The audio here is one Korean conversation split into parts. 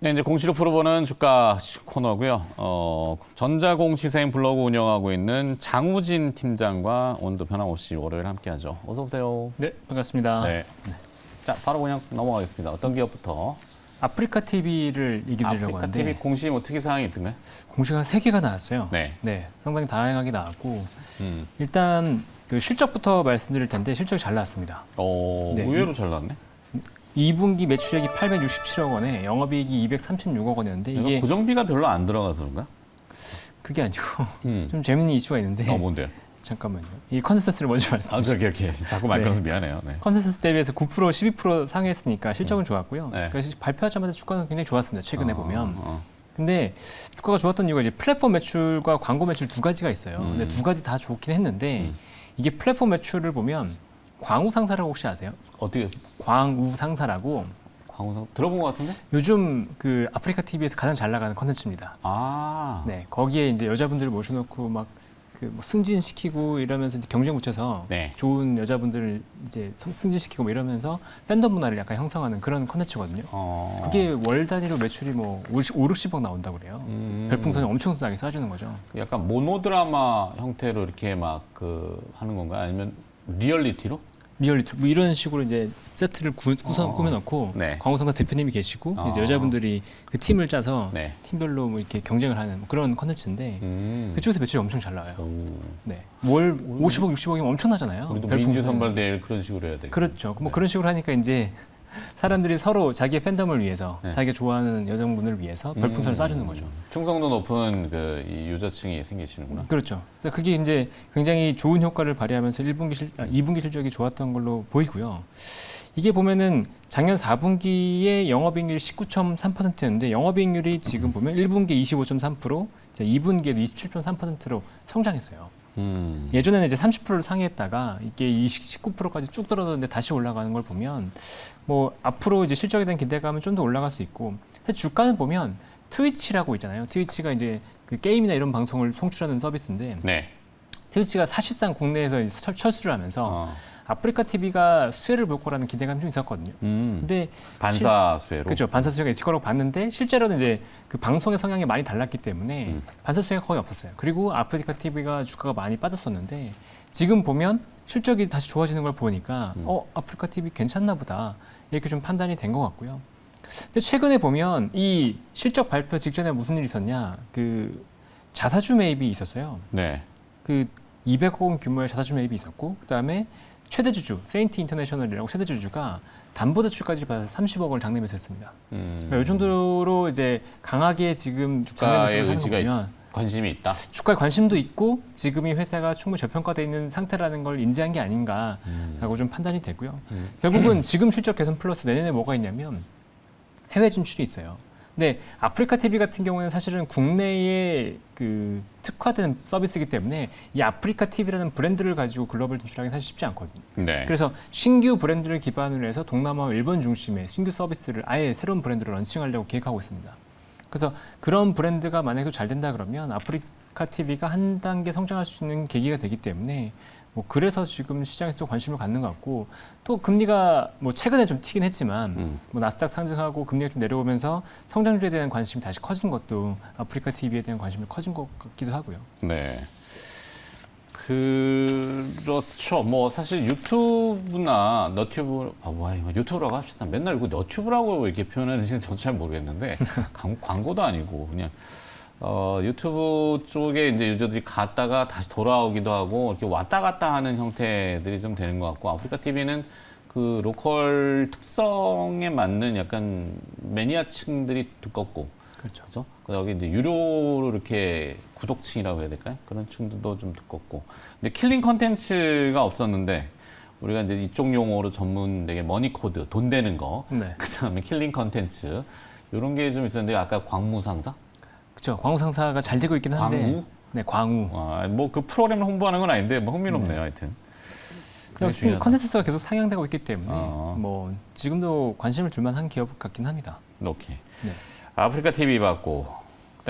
네, 이제 공시로 풀어보는 주가 코너고요. 전자공시생 블로그 운영하고 있는 장우진 팀장과 오늘도 변함없이 월요일 함께하죠. 어서 오세요. 네, 반갑습니다. 네. 자, 바로 그냥 넘어가겠습니다. 어떤 기업부터? 아프리카 TV를 얘기 드리려고 아프리카 하는데 TV 공시 뭐 특이 사항이 있던가요? 공시가 3개가 나왔어요. 네. 상당히 다양하게 나왔고 음. 일단 그 실적부터 말씀드릴 텐데 실적이 잘 나왔습니다. 네. 의외로 잘 나왔네. 2분기 매출액이 867억 원에 영업이익이 236억 원이었는데 이게 고정비가 별로 안 들어가서 그런가? 그게 아니고 음. 좀 재밌는 이슈가 있는데 뭔데요? 잠깐만요. 이 컨센서스를 먼저 말씀드릴게요. 오케이. 자꾸 말 끊어서 미안해요. 네. 컨센서스 대비해서 9%, 12% 상회했으니까 실적은 좋았고요. 네. 그래서 발표하자마자 주가는 굉장히 좋았습니다. 최근에 보면. 어. 근데 주가가 좋았던 이유가 이제 플랫폼 매출과 광고 매출 두 가지가 있어요. 근데 두 가지 다 좋긴 했는데 이게 플랫폼 매출을 보면 광우상사라고 혹시 아세요? 어떻게 광우상사라고 광우상 들어본 것 같은데? 요즘 그 아프리카 TV에서 가장 잘 나가는 컨텐츠입니다. 아. 네, 거기에 이제 여자분들을 모셔놓고 막 그 뭐 승진시키고 이러면서 이제 경쟁 붙여서 네. 좋은 여자분들을 이제 승진시키고 뭐 이러면서 팬덤 문화를 약간 형성하는 그런 컨텐츠거든요. 그게 월 단위로 매출이 뭐 5, 60억 나온다고 그래요. 별풍선이 엄청나게 쏴주는 거죠. 약간 모노드라마 형태로 이렇게 막 하는 건가요? 아니면 리얼리티로? 리얼리티 뭐 이런 식으로 이제 세트를 꾸며놓고 네. 광우상사 대표님이 계시고 이제 여자분들이 그 팀을 짜서 네. 팀별로 뭐 이렇게 경쟁을 하는 뭐 그런 컨텐츠인데 그쪽에서 매출이 엄청 잘 나와요. 네. 월 50억, 60억이면 엄청나잖아요. 우리도 별풍선. 민주 선발대회를 그런 식으로 해야 되겠네. 그렇죠. 뭐 네. 그런 식으로 하니까 이제 사람들이 서로 자기의 팬덤을 위해서 네. 자기가 좋아하는 여성분을 위해서 별풍선을 쏴주는 거죠. 충성도 높은 이 유저층이 생기시는구나. 그렇죠. 그래서 그게 이제 굉장히 좋은 효과를 발휘하면서 2분기 실적이 좋았던 걸로 보이고요. 이게 보면은 작년 4분기에 영업이익률이 19.3%였는데 영업이익률이 지금 보면 1분기 25.3%, 2분기에도 27.3%로 성장했어요. 예전에는 이제 30%를 상회했다가 이게 19%까지 쭉 떨어졌는데 다시 올라가는 걸 보면 뭐 앞으로 이제 실적에 대한 기대감은 좀 더 올라갈 수 있고 사실 주가는 보면 트위치라고 있잖아요. 트위치가 이제 그 게임이나 이런 방송을 송출하는 서비스인데 네. 트위치가 사실상 국내에서 이제 철수를 하면서 아프리카 TV가 수혜를 볼 거라는 기대감이 좀 있었거든요. 근데 반사 수혜로. 그렇죠. 반사 수혜가 있을 거라고 봤는데 실제로는 이제 그 방송의 성향이 많이 달랐기 때문에 반사 수혜가 거의 없었어요. 그리고 아프리카 TV가 주가가 많이 빠졌었는데 지금 보면 실적이 다시 좋아지는 걸 보니까 아프리카 TV 괜찮나 보다 이렇게 좀 판단이 된 것 같고요. 근데 최근에 보면 이 실적 발표 직전에 무슨 일이 있었냐? 그 자사주 매입이 있었어요. 네. 그 200억 원 규모의 자사주 매입이 있었고 그다음에 최대 주주 세인트 인터내셔널이라고 최대 주주가 담보대출까지 받아서 30억 원을 장내면서 했습니다. 그러니까 이 정도로 이제 강하게 지금 장내면서 하는 거 보면 관심이 있다. 주가에 관심도 있고 지금 이 회사가 충분히 저평가되어 있는 상태라는 걸 인지한 게 아닌가라고 좀 판단이 되고요. 결국은 지금 실적 개선 플러스 내년에 뭐가 있냐면 해외 진출이 있어요. 근데 아프리카 TV 같은 경우는 사실은 국내에 그 특화된 서비스이기 때문에 이 아프리카 TV라는 브랜드를 가지고 글로벌 진출하기는 사실 쉽지 않거든요. 네. 그래서 신규 브랜드를 기반으로 해서 동남아와 일본 중심의 신규 서비스를 아예 새로운 브랜드로 런칭하려고 계획하고 있습니다. 그래서 그런 브랜드가 만약에 잘 된다 그러면 아프리카 TV가 한 단계 성장할 수 있는 계기가 되기 때문에 뭐 그래서 지금 시장에서 또 관심을 갖는 것 같고 또 금리가 뭐 최근에 좀 튀긴 했지만 뭐 나스닥 상승하고 금리가 좀 내려오면서 성장주에 대한 관심이 다시 커진 것도 아프리카 TV에 대한 관심이 커진 것 같기도 하고요. 네. 그렇죠. 뭐 사실 유튜브나 너튜브, 유튜브라고 합시다. 맨날 이거 너튜브라고 이렇게 표현하는지 저도 잘 모르겠는데 광고도 아니고 그냥 유튜브 쪽에 이제 유저들이 갔다가 다시 돌아오기도 하고 이렇게 왔다 갔다 하는 형태들이 좀 되는 것 같고 아프리카 TV는 그 로컬 특성에 맞는 약간 매니아층들이 두껍고 그렇죠. 여기 이제 유료로 이렇게 구독층이라고 해야 될까요? 그런 층도 좀 두껍고. 근데 킬링 컨텐츠가 없었는데 우리가 이제 이쪽 용어로 전문 되게 머니 코드, 돈 되는 거. 네. 그다음에 킬링 컨텐츠 이런 게 좀 있었는데 아까 광무상사? 그렇죠. 광우 상사가 잘 되고 있긴 한데. 광우? 네, 광우. 뭐 그 프로그램을 홍보하는 건 아닌데 뭐 흥미롭네요, 하여튼. 컨텐츠가 계속 상향되고 있기 때문에 뭐 지금도 관심을 줄 만한 기업 같긴 합니다. 오케이. 네. 아프리카 TV 봤고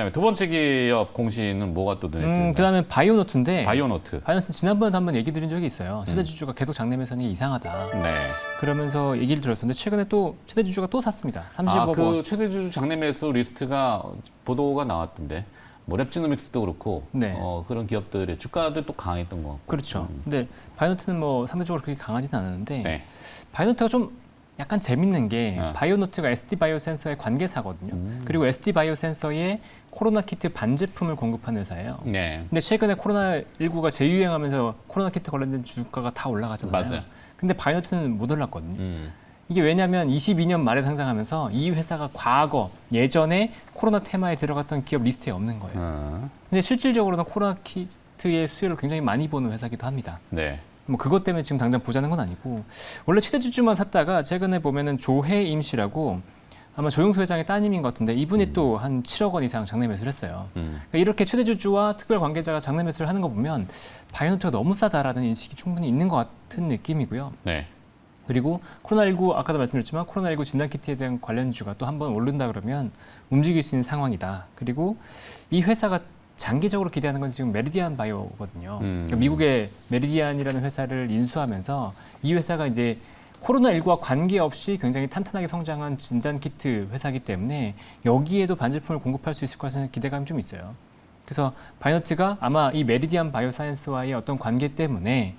그다음에 두 번째 기업 공시는 뭐가 또 눈에 띄나요? 그다음에 바이오노트인데 바이오노트. 바이오노트 지난번에도 한번 얘기 드린 적이 있어요. 최대 주주가 계속 장내 매수하는 게 이상하다. 네. 그러면서 얘기를 들었었는데 최근에 또 최대 주주가 또 샀습니다. 30억 원. 그 최대 주주 장내 매수 리스트가 보도가 나왔던데. 뭐 랩지노믹스도 그렇고 네. 그런 기업들의 주가도 또 강했던 것 같고. 그렇죠. 근데 바이오노트는 뭐 상대적으로 그렇게 강하지는 않았는데 네. 바이오노트가 좀 약간 재밌는 게 네. 바이오노트가 SD 바이오센서의 관계사거든요. 그리고 SD 바이오센서에 코로나 키트 반제품을 공급하는 회사예요. 네. 근데 최근에 코로나19가 재유행하면서 코로나 키트 관련된 주가가 다 올라가잖아요. 맞아요. 근데 바이오노트는 못 올랐거든요. 이게 왜냐하면 22년 말에 상장하면서 이 회사가 과거 예전에 코로나 테마에 들어갔던 기업 리스트에 없는 거예요. 근데 실질적으로는 코로나 키트의 수요를 굉장히 많이 보는 회사기도 합니다. 네. 뭐 그것 때문에 지금 당장 보자는 건 아니고 원래 최대 주주만 샀다가 최근에 보면은 조해임 씨라고 아마 조용수 회장의 따님인 것 같은데 이분이 또 한 7억 원 이상 장내 매수를 했어요. 그러니까 이렇게 최대 주주와 특별 관계자가 장내 매수를 하는 거 보면 바이오노트가 너무 싸다라는 인식이 충분히 있는 것 같은 느낌이고요. 네. 그리고 코로나19 아까도 말씀드렸지만 코로나19 진단키트에 대한 관련주가 또 한번 오른다 그러면 움직일 수 있는 상황이다. 그리고 이 회사가 장기적으로 기대하는 건 지금 메리디안 바이오거든요. 그러니까 미국의 메리디안이라는 회사를 인수하면서 이 회사가 이제 코로나19와 관계없이 굉장히 탄탄하게 성장한 진단키트 회사이기 때문에 여기에도 반제품을 공급할 수 있을 것이라는 기대감이 좀 있어요. 그래서 바이오노트가 아마 이 메리디안 바이오사이언스와의 어떤 관계 때문에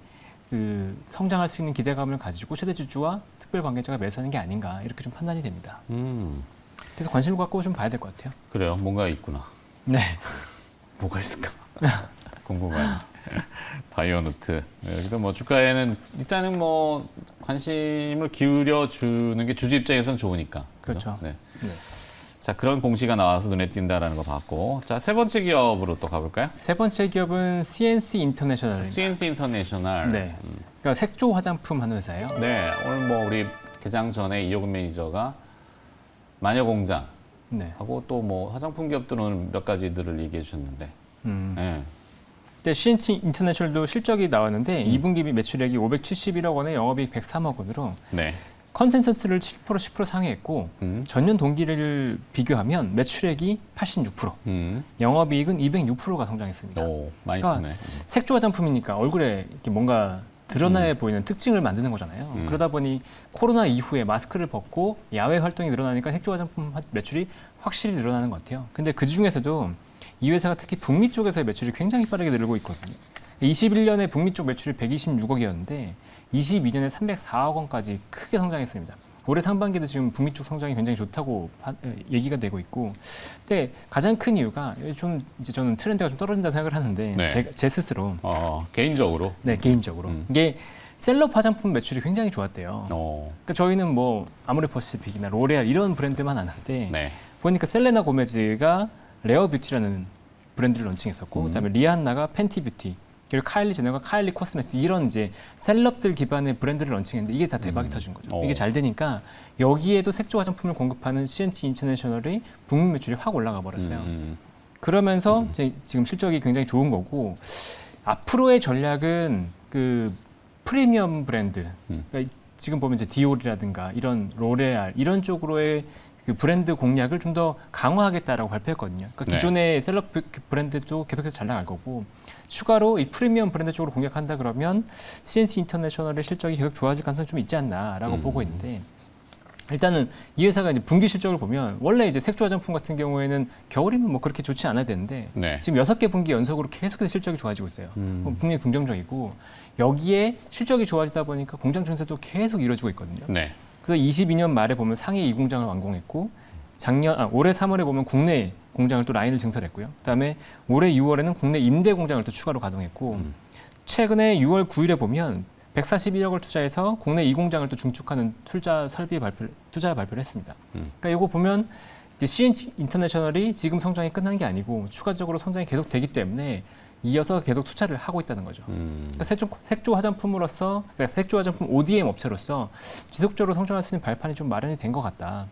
그 성장할 수 있는 기대감을 가지고 최대 주주와 특별 관계자가 매수하는 게 아닌가 이렇게 좀 판단이 됩니다. 그래서 관심을 갖고 좀 봐야 될 것 같아요. 그래요. 뭔가 있구나. 네. 뭐가 있을까? 궁금하네. 바이오노트. 네, 그래서 뭐 주가에는 일단은 뭐 관심을 기울여 주는 게 주주 입장에서는 좋으니까. 그렇죠. 네. 네. 자, 그런 공시가 나와서 눈에 띈다라는 거 봤고. 자, 세 번째 기업으로 또 가볼까요? 세 번째 기업은 CNC 인터내셔널입니다. CNC 인터내셔널. 네. 그러니까 색조 화장품 하는 회사예요. 네, 오늘 뭐 우리 개장 전에 이호근 매니저가 마녀 공장 네. 하고 또 뭐 화장품 기업들은 몇 가지들을 얘기해 주셨는데. 네. 근데 CNC 인터내셔널도 실적이 나왔는데 2분기 매출액이 571억 원에 영업이익 103억 원으로 네. 컨센서스를 7% 10% 상회했고 전년 동기를 비교하면 매출액이 86%, 영업이익은 206%가 성장했습니다. 오, 많이 그러니까 크네. 색조 화장품이니까 얼굴에 이렇게 뭔가 드러나 보이는 특징을 만드는 거잖아요. 그러다 보니 코로나 이후에 마스크를 벗고 야외 활동이 늘어나니까 색조 화장품 매출이 확실히 늘어나는 것 같아요. 근데 그 중에서도 이 회사가 특히 북미 쪽에서의 매출이 굉장히 빠르게 늘고 있거든요. 21년에 북미 쪽 매출이 126억이었는데 22년에 304억 원까지 크게 성장했습니다. 올해 상반기도 지금 북미 쪽 성장이 굉장히 좋다고 얘기가 되고 있고, 근데 가장 큰 이유가 좀 이제 저는 트렌드가 좀 떨어진다 생각을 하는데 네. 제 스스로 개인적으로. 네 개인적으로 이게 셀럽 화장품 매출이 굉장히 좋았대요. 그러니까 저희는 뭐 아모레퍼시픽이나 로레알 이런 브랜드만 아는데 네. 보니까 셀레나 고메즈가 레어 뷰티라는 브랜드를 런칭했었고, 그다음에 리안나가 팬티 뷰티, 그리고 카일리 제너가 카일리 코스메틱 이런 이제 셀럽들 기반의 브랜드를 런칭했는데 이게 다 대박이 터진 거죠. 이게 잘 되니까 여기에도 색조 화장품을 공급하는 CNC 인터내셔널이 북미 매출이 확 올라가 버렸어요. 그러면서 지금 실적이 굉장히 좋은 거고 앞으로의 전략은 그 프리미엄 브랜드, 그러니까 지금 보면 이제 디올이라든가 이런 로레알 이런 쪽으로의 그 브랜드 공략을 좀 더 강화하겠다라고 발표했거든요. 그러니까 기존의 셀럽 브랜드도 계속해서 잘 나갈 거고 추가로 이 프리미엄 브랜드 쪽으로 공략한다 그러면 CNC 인터내셔널의 실적이 계속 좋아질 가능성이 좀 있지 않나라고 보고 있는데 일단은 이 회사가 이제 분기 실적을 보면 원래 이제 색조 화장품 같은 경우에는 겨울이면 뭐 그렇게 좋지 않아야 되는데 네. 지금 6개 분기 연속으로 계속해서 실적이 좋아지고 있어요. 분명히 긍정적이고 여기에 실적이 좋아지다 보니까 공장 증설도 계속 이루어지고 있거든요. 네. 그래서 22년 말에 보면 상해 2공장을 완공했고 올해 3월에 보면 국내 공장을 또 라인을 증설했고요. 그다음에 올해 6월에는 국내 임대 공장을 또 추가로 가동했고 최근에 6월 9일에 보면 141억을 투자해서 국내 2공장을 또 중축하는 투자 발표를 했습니다. 그러니까 이거 보면 이제 CNC 인터내셔널이 지금 성장이 끝난 게 아니고 추가적으로 성장이 계속 되기 때문에 이어서 계속 투자를 하고 있다는 거죠. 그러니까 색조 화장품으로서, 그러니까 색조 화장품 ODM 업체로서 지속적으로 성장할 수 있는 발판이 좀 마련이 된 것 같다.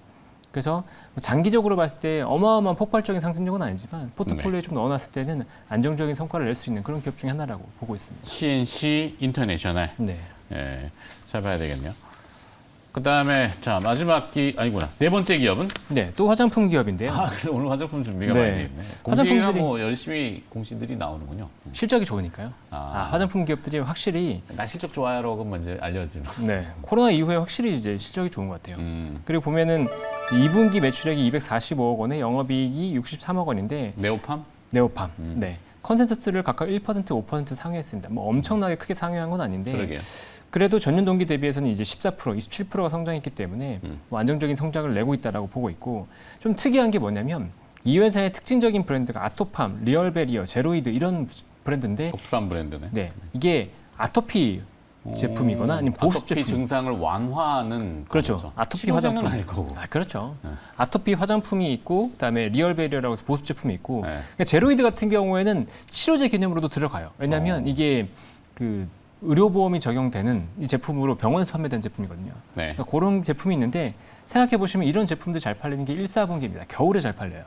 그래서 장기적으로 봤을 때 어마어마한 폭발적인 상승력은 아니지만 포트폴리오에 좀 넣어놨을 때는 안정적인 성과를 낼 수 있는 그런 기업 중에 하나라고 보고 있습니다. CNC 인터내셔널. 네. 예, 잘 봐야 되겠네요. 그다음에 자 마지막 아니구나 네 번째 기업은 네, 또 화장품 기업인데요. 그래, 오늘 화장품 준비가 네. 많이 돼 있네. 공시가 화장품들이- 뭐 열심히 공시들이 나오는군요. 실적이 좋으니까요. 아. 화장품 기업들이 확실히 나 실적 좋아요라고 먼저 알려주는. 네, 코로나 이후에 확실히 이제 실적이 좋은 것 같아요. 음. 그리고 보면은 2분기 매출액이 245억 원에 영업이익이 63억 원인데 네오팜? 네오팜. 네. 컨센서스를 각각 1%, 5% 상회했습니다. 뭐 엄청나게 크게 상회한 건 아닌데 그러게요. 그래도 전년 동기 대비해서는 이제 14%, 27%가 성장했기 때문에 음. 뭐 안정적인 성장을 내고 있다라고 보고 있고 좀 특이한 게 뭐냐면 이 회사의 특징적인 브랜드가 아토팜, 리얼베리어, 제로이드 이런 브랜드인데 독특한 브랜드네. 네, 이게 아토피 제품이거나 아니면 보습 아토피 제품. 증상을 완화하는 그렇죠. 거죠. 아토피 치료제는 화장품. 아닐 거고. 그렇죠. 네. 아토피 화장품이 있고 그다음에 리얼베리어라고 해서 보습 제품이 있고 네. 그러니까 제로이드 같은 경우에는 치료제 개념으로도 들어가요. 왜냐하면 이게 그 의료보험이 적용되는 이 제품으로 병원에서 판매된 제품이거든요. 네. 그러니까 그런 제품이 있는데 생각해 보시면 이런 제품들 잘 팔리는 게 1, 4분기입니다. 겨울에 잘 팔려요.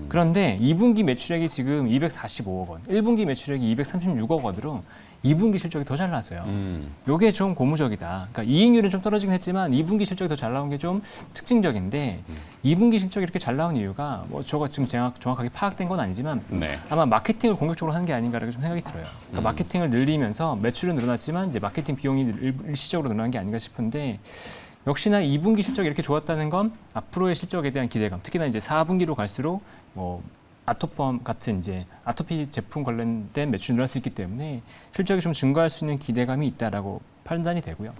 그런데 2분기 매출액이 지금 245억 원, 1분기 매출액이 236억 원으로 2분기 실적이 더 잘 나왔어요. 요게 좀 고무적이다. 그러니까 이익률은 좀 떨어지긴 했지만 2분기 실적이 더 잘 나온 게 좀 특징적인데 2분기 실적이 이렇게 잘 나온 이유가 뭐 저가 지금 정확하게 파악된 건 아니지만 네. 아마 마케팅을 공격적으로 하는 게 아닌가라고 좀 생각이 들어요. 그러니까 마케팅을 늘리면서 매출은 늘어났지만 이제 마케팅 비용이 일시적으로 늘어난 게 아닌가 싶은데 역시나 2분기 실적이 이렇게 좋았다는 건 앞으로의 실적에 대한 기대감, 특히나 이제 4분기로 갈수록 뭐 아토팜 같은 이제 아토피 제품 관련된 매출이 늘어날 수 있기 때문에 실적이 좀 증가할 수 있는 기대감이 있다라고 판단이 되고요.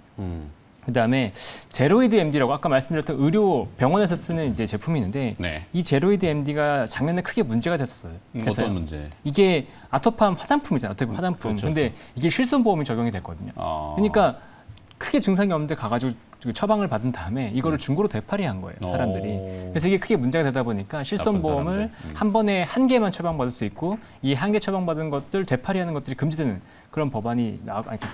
그다음에 제로이드 MD라고 아까 말씀드렸던 의료 병원에서 쓰는 이제 제품이 있는데 네. 이 제로이드 MD가 작년에 크게 문제가 됐어요. 어떤 문제? 이게 아토팜 화장품이잖아요. 어떻게 보면 화장품. 그렇죠, 근데 이게 실손보험이 적용이 됐거든요. 그러니까 크게 증상이 없는데 가가지고 처방을 받은 다음에 이거를 중고로 되팔이한 거예요, 사람들이. 그래서 이게 크게 문제가 되다 보니까 실손보험을 사람들. 한 번에 한 개만 처방받을 수 있고 이 한 개 처방받은 것들 되팔이하는 것들이 금지되는 그런 법안이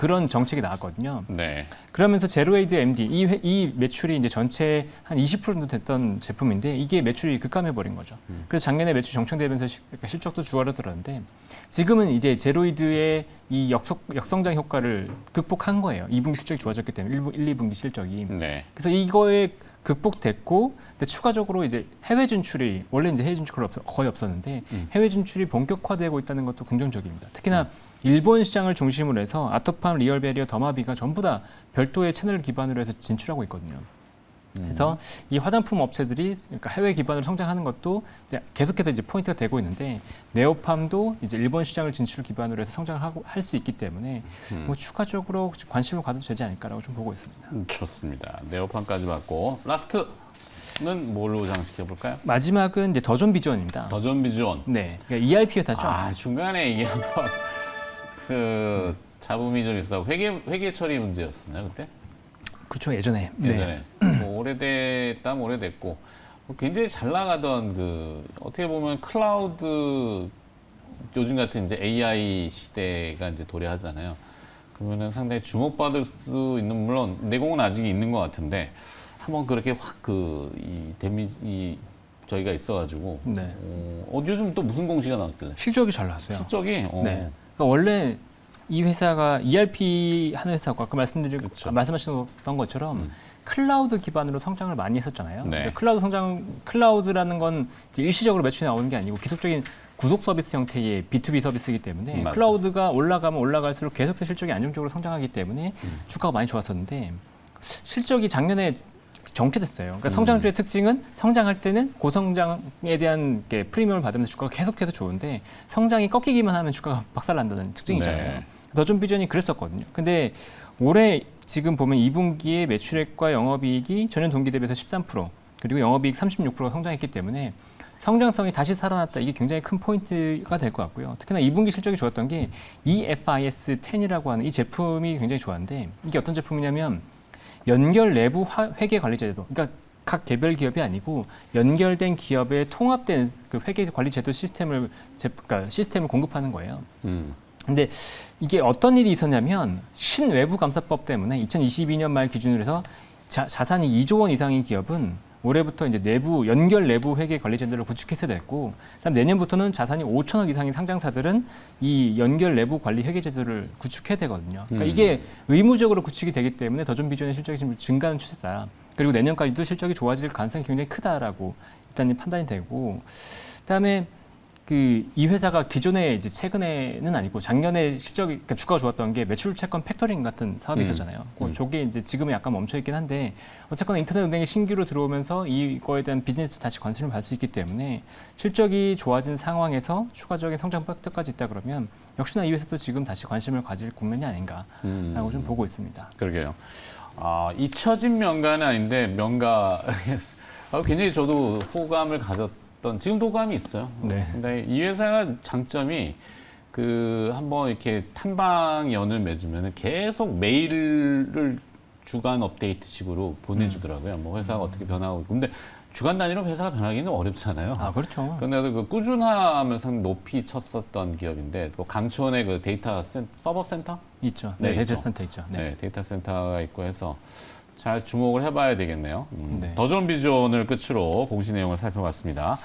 그런 정책이 나왔거든요. 네. 그러면서 제로에이드 MD 이 매출이 이제 전체 한 20% 정도 됐던 제품인데 이게 매출이 급감해 버린 거죠. 그래서 작년에 매출 정체되면서 실적도 주가르더라는데 지금은 이제 제로이드의 이 역성장 효과를 극복한 거예요. 2분기 실적이 좋아졌기 때문에 1, 2분기 실적이. 네. 그래서 이거에 극복됐고 근데 추가적으로 이제 해외 진출이 원래 이제 해외 진출이 거의 없었는데 해외 진출이 본격화되고 있다는 것도 긍정적입니다. 특히나 일본 시장을 중심으로 해서 아토팜, 리얼베리어, 더마비가 전부 다 별도의 채널 기반으로 해서 진출하고 있거든요. 그래서 이 화장품 업체들이 그러니까 해외 기반으로 성장하는 것도 이제 계속해서 이제 포인트가 되고 있는데 네오팜도 이제 일본 시장을 진출 기반으로 해서 성장하고 할 수 있기 때문에 뭐 추가적으로 관심을 가도 되지 않을까라고 좀 보고 있습니다. 좋습니다. 네오팜까지 받고 라스트는 뭘로 장식해 볼까요? 마지막은 이제 더존 비전입니다. 더존 비전. 네, 그러니까 ERP 회사죠. 아 중간에 이게 한번 그 잡음이 좀 있어 회계 처리 문제였었나요 그때? 그렇죠, 예전에. 예전에 뭐 오래됐다면 오래됐고 굉장히 잘 나가던 그 어떻게 보면 클라우드 요즘 같은 이제 AI 시대가 이제 도래하잖아요. 그러면은 상당히 주목받을 수 있는 물론 내공은 아직 있는 것 같은데 한번 그렇게 확 이 데미지 저희가 있어가지고 네. 요즘 또 무슨 공시가 나왔길래 실적이 잘 나왔어요. 실적이 네. 그러니까 원래 이 회사가 ERP 하는 회사고 아까 말씀하셨던 것처럼 클라우드 기반으로 성장을 많이 했었잖아요. 네. 그러니까 클라우드라는 건 이제 일시적으로 매출이 나오는 게 아니고 기술적인 구독 서비스 형태의 B2B 서비스이기 때문에 맞아요. 클라우드가 올라가면 올라갈수록 계속해서 실적이 안정적으로 성장하기 때문에 주가가 많이 좋았었는데 실적이 작년에 정체됐어요. 그러니까 성장주의 특징은 성장할 때는 고성장에 대한 게 프리미엄을 받으면서 주가가 계속해서 좋은데 성장이 꺾이기만 하면 주가가 박살난다는 특징이 있잖아요. 네. 더존 비전이 그랬었거든요. 근데 올해 지금 보면 2분기에 매출액과 영업이익이 전년 동기 대비해서 13% 그리고 영업이익 36%가 성장했기 때문에 성장성이 다시 살아났다. 이게 굉장히 큰 포인트가 될 것 같고요. 특히나 2분기 실적이 좋았던 게 EFIS10이라고 하는 이 제품이 굉장히 좋았는데 이게 어떤 제품이냐면 연결 내부 회계 관리 제도. 그러니까 각 개별 기업이 아니고 연결된 기업에 통합된 그 회계 관리 제도 시스템을 공급하는 거예요. 근데 이게 어떤 일이 있었냐면 신외부 감사법 때문에 2022년 말 기준으로 해서 자산이 2조 원 이상인 기업은 올해부터 이제 연결 내부 회계 관리 제도를 구축해서 됐고, 그다음 내년부터는 자산이 5천억 이상인 상장사들은 이 연결 내부 관리 회계 제도를 구축해야 되거든요. 그러니까 이게 의무적으로 구축이 되기 때문에 더존 비전의 실적이 지금 증가하는 추세다. 그리고 내년까지도 실적이 좋아질 가능성이 굉장히 크다라고 일단 판단이 되고, 그다음에 이 회사가 기존에 이제 최근에는 아니고 작년에 실적이 그러니까 주가가 좋았던 게 매출 채권 팩터링 같은 사업이 있었잖아요. 저게 이제 지금은 약간 멈춰 있긴 한데 어쨌거나 인터넷 은행이 신규로 들어오면서 이거에 대한 비즈니스도 다시 관심을 받을 수 있기 때문에 실적이 좋아진 상황에서 추가적인 성장 팩터까지 있다 그러면 역시나 이 회사도 지금 다시 관심을 가질 국면이 아닌가라고 좀 보고 있습니다. 그러게요. 잊혀진 명가는 아닌데 명가 굉장히 저도 호감을 가졌던 지금도 호감이 있어요. 네. 근데 이 회사가 장점이 한번 이렇게 탐방연을 맺으면 계속 메일을 주간 업데이트식으로 보내주더라고요. 뭐 회사가 어떻게 변하고 있고. 근데 주간 단위로 회사가 변하기는 어렵잖아요. 그렇죠. 그런데 그 꾸준함을 상당히 높이 쳤었던 기업인데 또 강촌에 그 서버 센터? 있죠. 네, 데이터 있죠. 센터 있죠. 네, 데이터 센터가 있고 해서 잘 주목을 해봐야 되겠네요. 네. 더존 비전을 끝으로 공시 내용을 살펴봤습니다.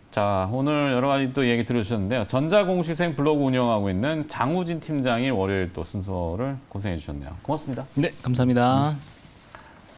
자, 오늘 여러 가지 또 얘기 들어주셨는데요. 전자공시생 블로그 운영하고 있는 장우진 팀장이 월요일 또 순서를 고생해 주셨네요. 고맙습니다. 네, 감사합니다.